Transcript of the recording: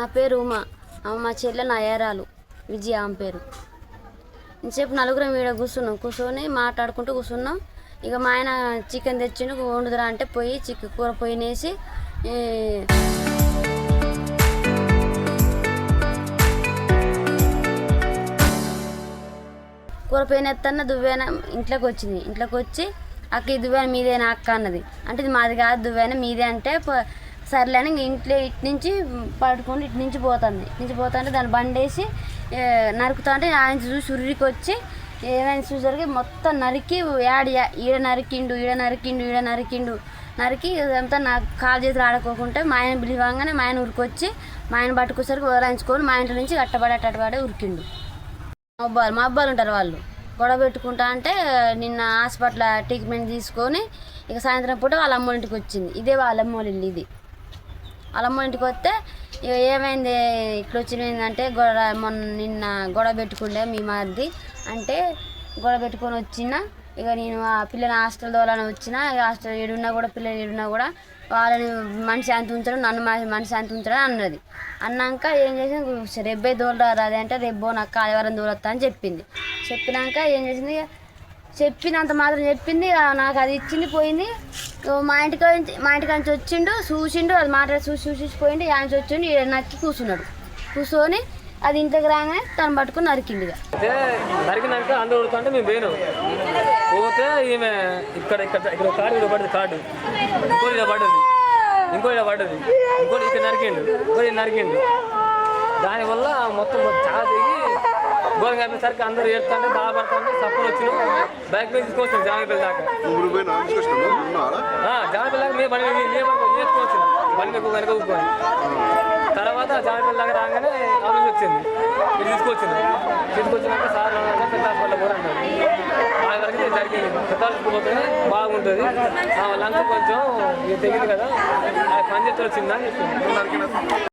నా పేరు ఉమా. మా చెల్లె నా ఏరాలు విజయ ఆమె పేరు. ఇంతసేపు నలుగురం ఈడ కూర్చొని మాట్లాడుకుంటూ కూర్చున్నాం. ఇక మా ఆయన చికెన్ తెచ్చిండు, వండుదురా అంటే పోయి కూర పొయ్యినేసి కూర పొయ్యినెత్తన్న దువ్వేన ఇంట్లోకి వచ్చింది. ఇంట్లోకి వచ్చి అక్క ఈ దువ్వేన మీదేనా అక్క అన్నది. అంటే ఇది మాది కాదు దువ్వేన మీదే అంటే సర్లేని ఇంట్లో ఇటు నుంచి పడుకొని ఇటు నుంచి పోతుంటే దాన్ని బండేసి నరుకుతా అంటే ఆయన చూసి ఉరికి వచ్చి ఏమైనా చూసరికి మొత్తం నరికి ఈడ నరికిండు నరికి అంతా నాకు కాలు చేతులు ఆడుకోకుంటే మా ఆయన పిలివంగానే మా ఆయన ఉరికొచ్చి మా ఆయన పట్టుకోసరికి వదలాయించుకొని మా ఇంట్లో నుంచి అట్టబడే ఉరికిండు. మా అబ్బాయిలు ఉంటారు, వాళ్ళు గొడవ పెట్టుకుంటా అంటే నిన్న హాస్పిటల్ ట్రీట్మెంట్ తీసుకొని ఇక సాయంత్రం పూట వాళ్ళ అమ్మ ఇంటికి వచ్చింది. ఇదే వాళ్ళ అమ్మ ఇల్లు. ఇది వాళ్ళ అమ్మ ఇంటికి వస్తే ఇక ఏమైంది ఇట్లా వచ్చిందంటే నిన్న గొడవ పెట్టుకుండే మీ మరిది అంటే గొడవ పెట్టుకొని వచ్చిన ఇక నేను ఆ పిల్లని హాస్టల్ తోలని వచ్చిన. ఇక హాస్టల్ ఏడున్నా కూడా పిల్లలు ఏడున్నా కూడా వాళ్ళని మనిషి అంత ఉంచడం, నన్ను మనిషి అంత ఉంచడం అన్నది. అన్నాక ఏం చేసింది, రేబ్బే దోలరాదు అది అంటే రేబ్బో నాకు ఆదివారం దూరొస్తా అని చెప్పింది. చెప్పినాక ఏం చేసింది, చెప్పినంత మాత్రం చెప్పింది, నాకు అది ఇచ్చింది పోయింది. మా ఇంటికి నుంచి వచ్చిండు, చూసిండు, అది మాట్లాడి చూసిపోయిండు. ఆయన వచ్చిండు, నక్కి కూర్చొని అది ఇంటికి రాగానే తను పట్టుకుని నరికిండు. నరికినాక అందరూ అంటే మేము పోయినాం. పోతే ఈమె ఇక్కడ కార్డు పడ్డది, ఇంకోటి ఇక్కడ నరికిండు. దానివల్ల మొత్తం చాలా దిగి గోరం కాపేసరికి అందరూ ఏడుతుంటే బాధపడుతుంటే సపోర్ట్ వచ్చిన బైక్ మీద తీసుకొచ్చాను జామపల్లి దాకా. జామపల్లి దాకా మేము నేర్చుకోవచ్చు వెనక ఊపుకొని. తర్వాత జామపల్లి దాకా రాగానే ఆఫీస్ వచ్చింది, తీసుకొచ్చినాక సార్ పెద్ద హాస్పిటల్ కూడా అన్నారు. ఆ వరకు జరిగింది. పెద్ద హాస్పిటల్ పోతే బాగుంటుంది, లంక కొంచెం తెగింది కదా, పని చేతులు వచ్చిందని చెప్పింది.